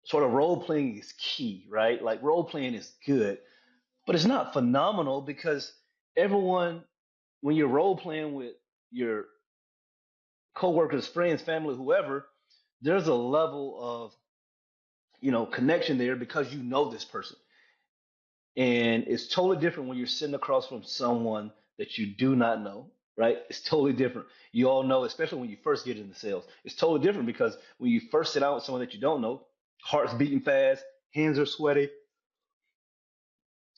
sort of role playing is key, right? Like role playing is good, but it's not phenomenal because everyone, when you're role playing with your coworkers, friends, family, whoever, there's a level of connection there because you know this person, and it's totally different when you're sitting across from someone that you do not know, right? It's totally different. You all know, especially when you first get into sales, it's totally different because when you first sit down with someone that you don't know, heart's beating fast, hands are sweaty,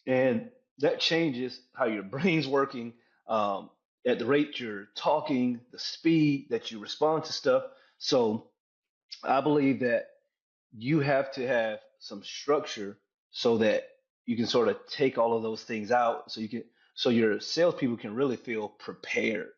and that changes how your brain's working, um, at the rate you're talking, the speed that you respond to stuff. So I believe that you have to have some structure so that you can sort of take all of those things out so your salespeople can really feel prepared.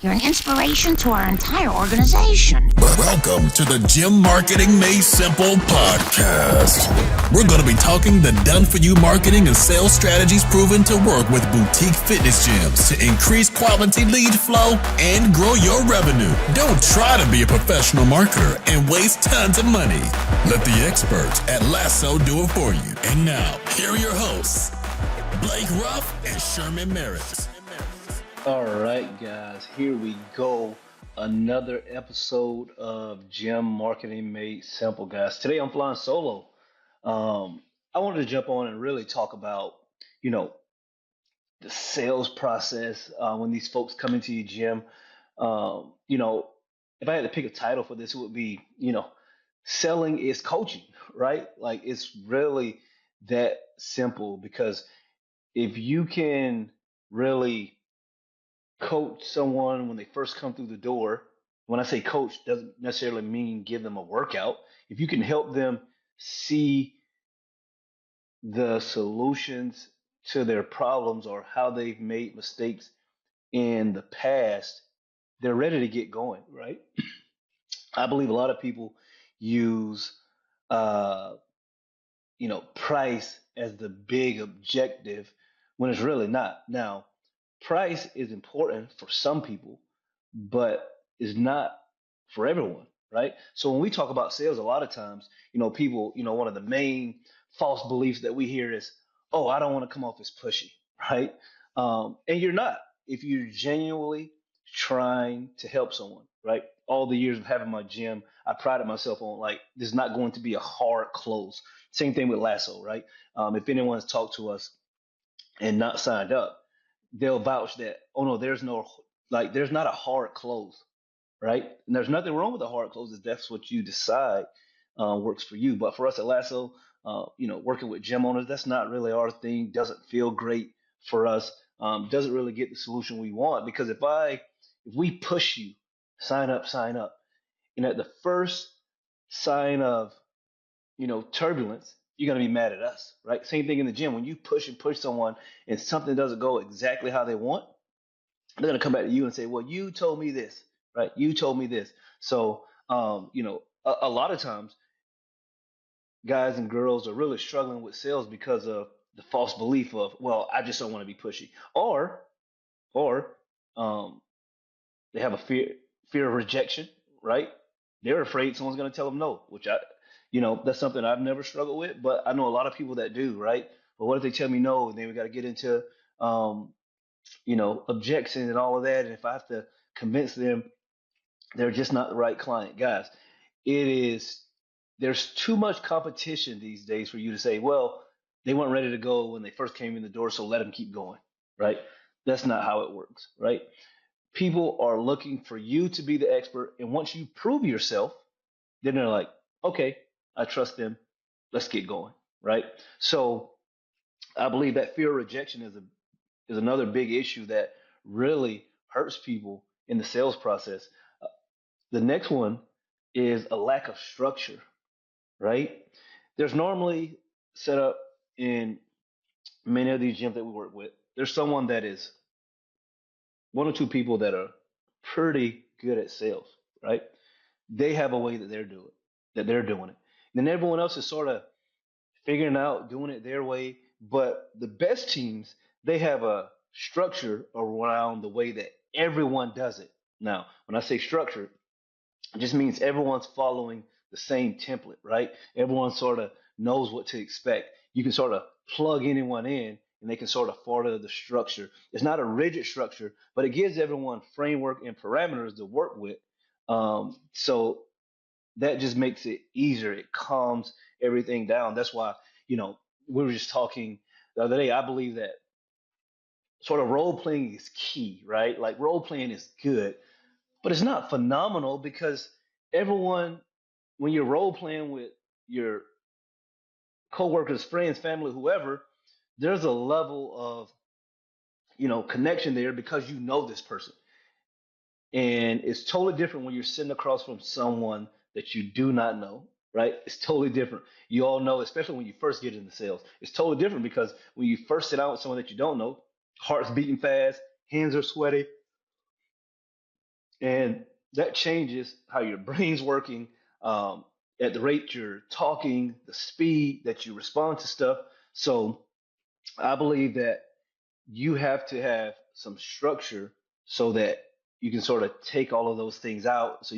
You're an inspiration to our entire organization. Welcome to the Gym Marketing Made Simple podcast. We're going to be talking the done-for-you marketing and sales strategies proven to work with boutique fitness gyms to increase quality lead flow and grow your revenue. Don't try to be a professional marketer and waste tons of money. Let the experts at Lasso do it for you. And now, here are your hosts, Blake Ruff and Sherman Merricks. All right, guys, here we go. Another episode of Gym Marketing Made Simple, guys. Today I'm flying solo. I wanted to jump on and really talk about, you know, the sales process when these folks come into your gym. You know, if I had to pick a title for this, it would be, selling is coaching, right? Like it's really that simple because if you can really coach someone when they first come through the door. When I say coach, doesn't necessarily mean give them a workout. If you can help them see the solutions to their problems or how they've made mistakes in the past, they're ready to get going, right? I believe a lot of people use, uh, price as the big objective when it's really not. Now, price is important for some people, but is not for everyone, right? So when we talk about sales, a lot of times, people, one of the main false beliefs that we hear is, oh, I don't want to come off as pushy, right? And you're not if you're genuinely trying to help someone, right? All the years of having my gym, I prided myself on like, this is not going to be a hard close. Same thing with Lasso, right? If anyone's talked to us and not signed up, they'll vouch that, oh no, there's not a hard close, right? And there's nothing wrong with a hard close if that's what you decide works for you. But for us at Lasso, working with gym owners, that's not really our thing. Doesn't feel great for us. Doesn't really get the solution we want because if we push you, sign up, and at the first sign of turbulence, you're gonna be mad at us, right? Same thing in the gym. When you push and push someone and something doesn't go exactly how they want, they're gonna come back to you and say, "Well, you told me this, right? You told me this." So, a lot of times, guys and girls are really struggling with sales because of the false belief of, "Well, I just don't want to be pushy," or um, they have a fear of rejection, right? They're afraid someone's going to tell them no, which that's something I've never struggled with, but I know a lot of people that do, right? But what if they tell me no, and then we got to get into, um, objections and all of that, and if I have to convince them they're just not the right client, guys, it is there's too much competition these days for you to say, well, they weren't ready to go when they first came in the door, so let them keep going, right? That's not how it works, right? People are looking for you to be the expert, and once you prove yourself, then they're like, okay, I trust them. Let's get going, right? So I believe that fear of rejection is another big issue that really hurts people in the sales process. Uh, the next one is a lack of structure, right? There's normally set up in many of these gyms that we work with. There's someone that is one or two people that are pretty good at sales, right? They have a way that they're doing it. And then everyone else is sort of figuring out doing it their way. But the best teams, they have a structure around the way that everyone does it. Now, when I say structure, it just means everyone's following the same template, right? Everyone sort of knows what to expect. You can sort of plug anyone in and they can sort of follow the structure. It's not a rigid structure, but it gives everyone framework and parameters to work with. So that just makes it easier. It calms everything down. That's why, you know, we were just talking the other day. I believe that sort of role playing is key, right? Like role playing is good, but it's not phenomenal because everyone, when you're role playing with your coworkers, friends, family, whoever, there's a level of, connection there because you know this person. And it's totally different when you're sitting across from someone that you do not know, right? It's totally different. You all know, especially when you first get into sales, it's totally different because when you first sit down with someone that you don't know, heart's beating fast, hands are sweaty, and that changes how your brain's working, um, at the rate you're talking, the speed that you respond to stuff. So I believe that you have to have some structure so that you can sort of take all of those things out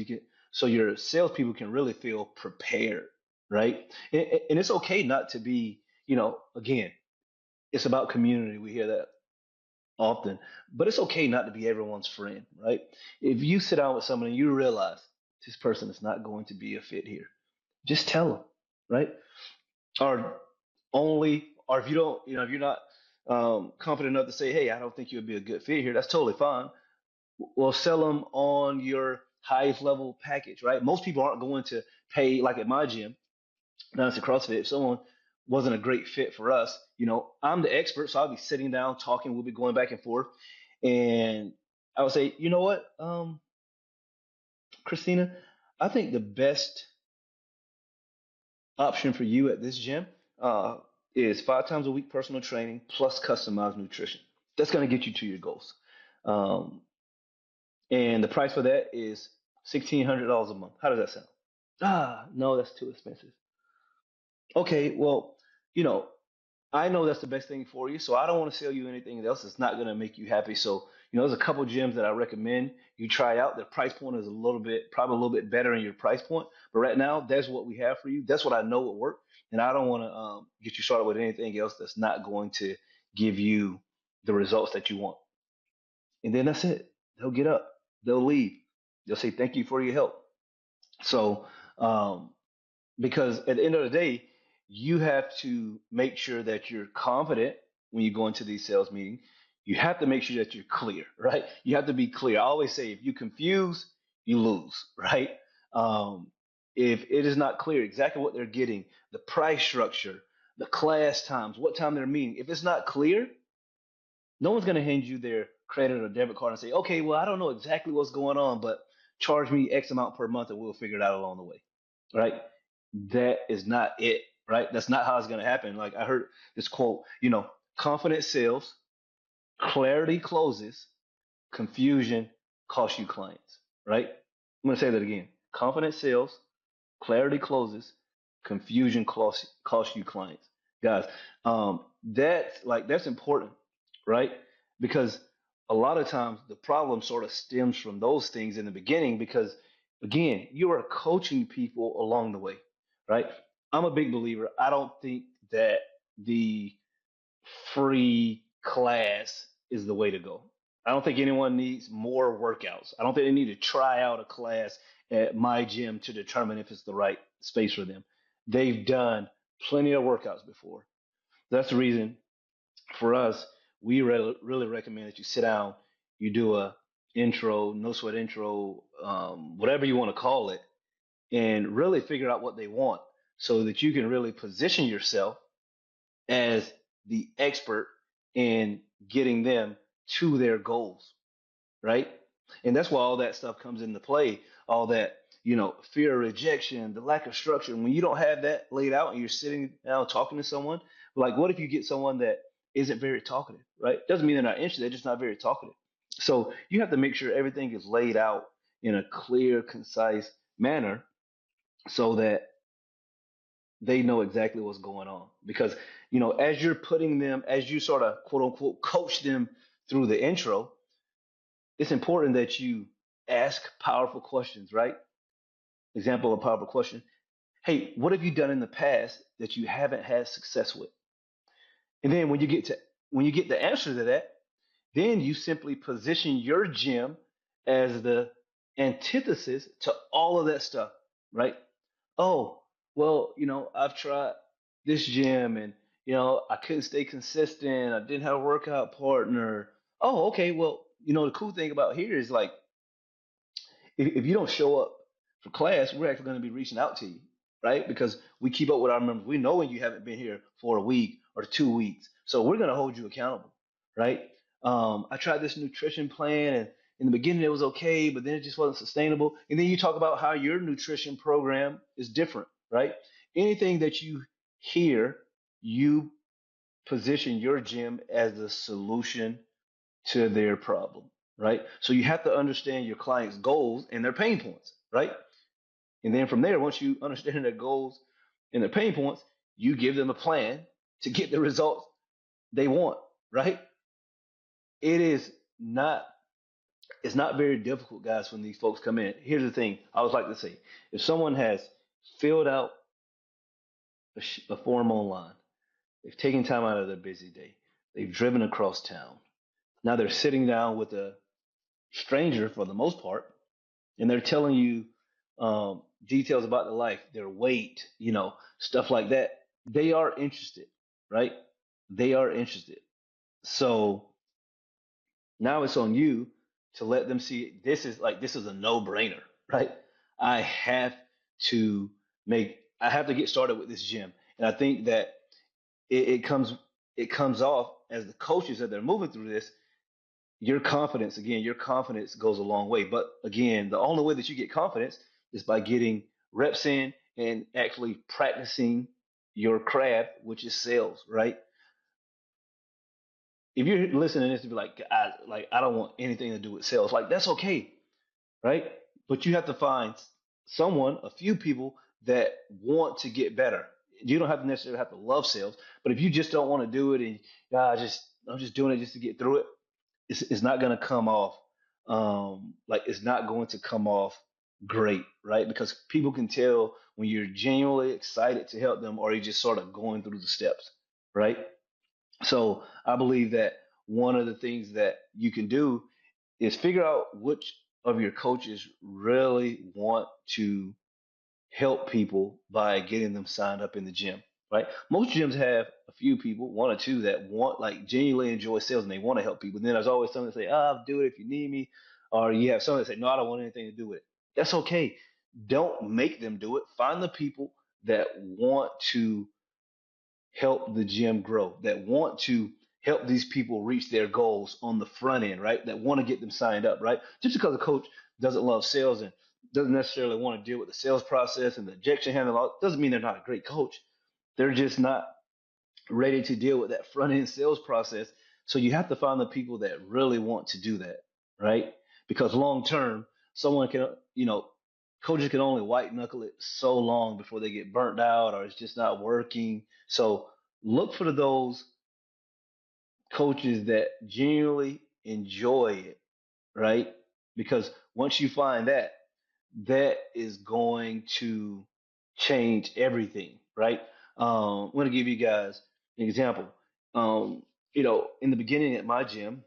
so your salespeople can really feel prepared, right? And it's okay not to be, again, it's about community. We hear that often, but it's okay not to be everyone's friend, right? If you sit down with someone and you realize this person is not going to be a fit here, just tell them, right? Or or if you don't, if you're not confident enough to say, hey, I don't think you would be a good fit here, that's totally fine. We'll sell them on your highest level package, right? Most people aren't going to pay, like at my gym, now it's a CrossFit. If someone wasn't a great fit for us, I'm the expert, so I'll be sitting down talking. We'll be going back and forth, and I would say, you know what, Christina, I think the best option for you at this gym uh, is 5 times a week personal training plus customized nutrition. That's going to get you to your goals, um, and the price for that is $1,600 a month. How does that sound? No, that's too expensive. Okay, well, you know, I know that's the best thing for you, so I don't want to sell you anything else that's not going to make you happy. So, there's a couple gyms that I recommend you try out. The price point is probably a little bit better in your price point. But right now, that's what we have for you. That's what I know will work, and I don't want to get you started with anything else that's not going to give you the results that you want. And then that's it. They'll get up. They'll leave. They'll say thank you for your help. So, um, because at the end of the day, you have to make sure that you're confident when you go into these sales meetings. You have to make sure that you're clear, right? You have to be clear. I always say if you confuse, you lose, right? Um, if it is not clear exactly what they're getting, the price structure, the class times, what time they're meeting, if it's not clear, no one's going to hand you their credit or debit card and say, okay, well, I don't know exactly what's going on, but charge me X amount per month and we'll figure it out along the way, right? That is not it, right? That's not how it's going to happen. Like I heard this quote, confident sales, clarity closes, confusion costs you clients, right? I'm going to say that again. Confident sales, clarity closes, confusion costs you clients. Guys, that's important, right? Because a lot of times the problem sort of stems from those things in the beginning because again, you are coaching people along the way, right? I'm a big believer. I don't think that the free class is the way to go. I don't think anyone needs more workouts. I don't think they need to try out a class at my gym to determine if it's the right space for them. They've done plenty of workouts before. That's the reason for us, we really recommend that you sit down, you do a intro, no sweat intro, whatever you want to call it, and really figure out what they want so that you can really position yourself as the expert in getting them to their goals, right? And that's why all that stuff comes into play. All that, fear of rejection, the lack of structure. When you don't have that laid out and you're sitting down talking to someone, like what if you get someone that isn't very talkative, right? Doesn't mean they're not interested, they're just not very talkative. So you have to make sure everything is laid out in a clear, concise manner so that they know exactly what's going on. Because, as you sort of quote unquote coach them through the intro, it's important that you ask powerful questions, right? Example of a powerful question. Hey, what have you done in the past that you haven't had success with? And then when you get the answer to that, then you simply position your gym as the antithesis to all of that stuff, right? Oh, well, I've tried this gym and, I couldn't stay consistent. I didn't have a workout partner. Oh, okay. Well, the cool thing about here is like, if you don't show up for class, we're actually going to be reaching out to you, right? Because we keep up with our members. We know when you haven't been here for a week or 2 weeks. So we're going to hold you accountable, right? I tried this nutrition plan and in the beginning it was okay, but then it just wasn't sustainable. And then you talk about how your nutrition program is different, right? Anything that you hear, you position your gym as the solution to their problem, right? So you have to understand your client's goals and their pain points, right? And then from there, once you understand their goals and their pain points, you give them a plan to get the results they want, right? It is not it's not very difficult, guys, when these folks come in. Here's the thing I always like to say. If someone has filled out a form online, they've taken time out of their busy day, they've driven across town. Now they're sitting down with a stranger for the most part, and they're telling you details about their life, their weight, stuff like that. They are interested, right? They are interested. So now it's on you to let them see this is a no-brainer, right? I have to I have to get started with this gym. And I think that it comes off as the coaches that they're moving through this, your confidence goes a long way. But again, the only way that you get confidence is by getting reps in and actually practicing your craft, which is sales, right? If you're listening to this to be like, I don't want anything to do with sales, like that's okay, right? But you have to find a few people that want to get better. You don't have to necessarily have to love sales, but if you just don't want to do it and I'm just doing it just to get through it, it's not going to come off like it's not going to come off great, right? Because people can tell when you're genuinely excited to help them or you're just sort of going through the steps, right? So I believe that one of the things that you can do is figure out which of your coaches really want to help people by getting them signed up in the gym, right? Most gyms have a few people, one or two, that want like genuinely enjoy sales and they want to help people. And then there's always some that say, I'll do it if you need me. Or you have some that say, no, I don't want anything to do with it. That's okay. Don't make them do it. Find the people that want to help the gym grow, that want to help these people reach their goals on the front end, right? That want to get them signed up, right? Just because a coach doesn't love sales and doesn't necessarily want to deal with the sales process and the objection handling doesn't mean they're not a great coach. They're just not ready to deal with that front end sales process. So you have to find the people that really want to do that, right? Because long term, someone can, coaches can only white knuckle it so long before they get burnt out or it's just not working. So look for those coaches that genuinely enjoy it, right? Because once you find that, that is going to change everything, right? I'm going to give you guys an example. In the beginning at my gym,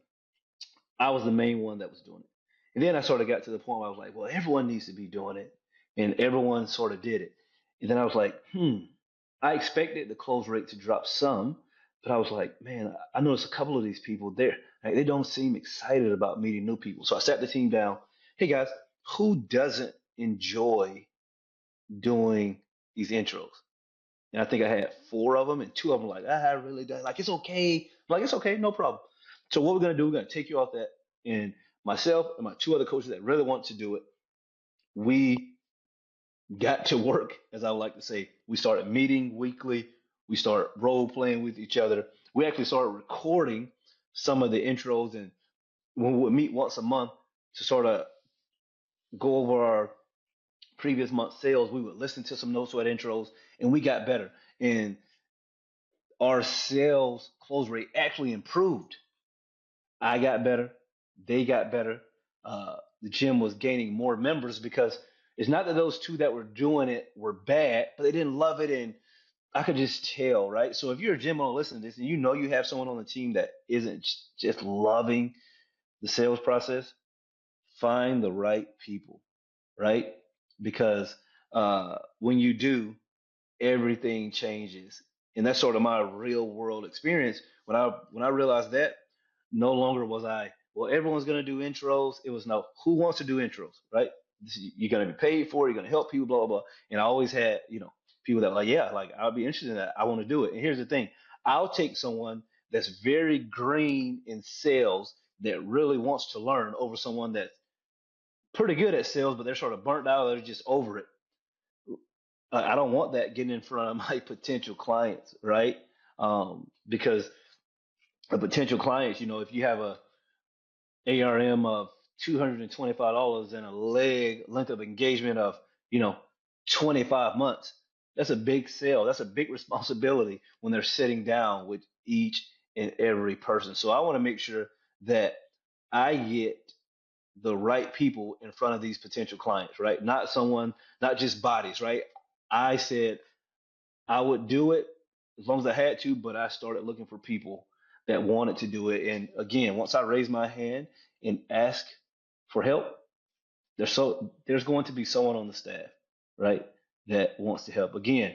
I was the main one that was doing it. And then I sort of got to the point where I was like, well, everyone needs to be doing it. And everyone sort of did it. And then I was like, I expected the close rate to drop some, but I was like, man, I noticed a couple of these people there. Like, they don't seem excited about meeting new people. So I sat the team down. Hey guys, who doesn't enjoy doing these intros? And I think I had four of them, and two of them were like, I really don't. Like, it's okay. I'm like, it's okay, no problem. So what we're gonna do, we're gonna take you off that. And myself and my two other coaches that really want to do it, we got to work, as I would like to say. We started meeting weekly. We started role playing with each other. We actually started recording some of the intros, and when we would meet once a month to sort of go over our previous month's sales, we would listen to some notes or intros, and we got better. And our sales close rate actually improved. I got better. They got better. The gym was gaining more members because It's not that those two that were doing it were bad, but they didn't love it, and I could just tell, right? So if you're a gym owner listening to this and you know you have someone on the team that isn't just loving the sales process, find the right people, right? Because when you do, everything changes. And that's sort of my real world experience. When I realized that, no longer was I, well, everyone's gonna do intros. It was no, who wants to do intros, right? You're gonna be paid for it, you're gonna help people, blah, blah, blah. And I always had, people that were like, yeah, like I'll be interested in that. I want to do it. And here's the thing. I'll take someone that's very green in sales that really wants to learn over someone that's pretty good at sales, but they're sort of burnt out, they're just over it. I don't want that getting in front of my potential clients, right? Because a potential clients, if you have a ARM of $225 and a length of engagement of, 25 months, that's a big sale. That's a big responsibility when they're sitting down with each and every person. So I want to make sure that I get the right people in front of these potential clients, right? Not just bodies, right? I said I would do it as long as I had to, but I started looking for people that wanted to do it. And again, once I raise my hand and ask for help, there's going to be someone on the staff, right, that wants to help. Again,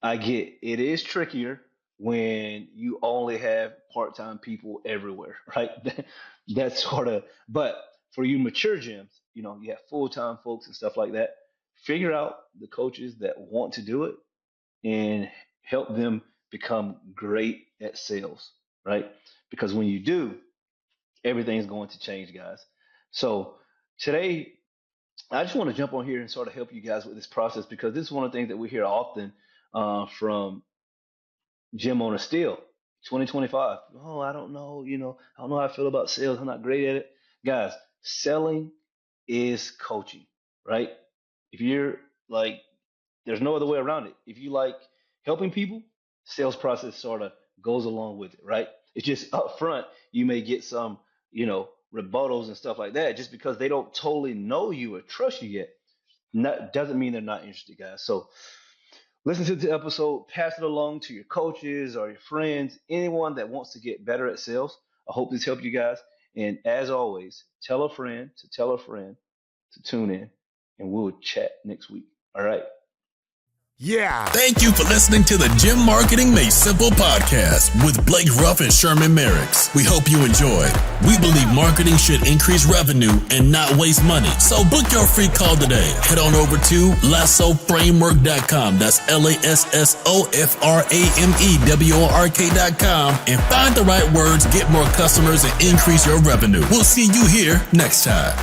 I get it is trickier when you only have part-time people everywhere, right? That's sort of, but for you mature gyms, you have full-time folks and stuff like that. Figure out the coaches that want to do it and help them become great at sales, right? Because when you do, everything's going to change, guys. So today, I just want to jump on here and sort of help you guys with this process, because this is one of the things that we hear often from gym owners still. 2025. Oh, I don't know. I don't know how I feel about sales. I'm not great at it. Guys, selling is coaching, right? If you're like, there's no other way around it. If you like helping people, sales process sort of goes along with it, right? It's just up front, you may get some, rebuttals and stuff like that just because they don't totally know you or trust you yet. Doesn't mean they're not interested, guys. So listen to the episode, pass it along to your coaches or your friends, anyone that wants to get better at sales. I hope this helped you guys. And as always, tell a friend to tune in, and we'll chat next week. All right. Yeah. Thank you for listening to the Gym Marketing Made Simple podcast with Blake Ruff and Sherman Merricks. We hope you enjoyed. We believe marketing should increase revenue and not waste money. So book your free call today. Head on over to lassoframework.com. That's lassoframework.com and find the right words, get more customers, and increase your revenue. We'll see you here next time.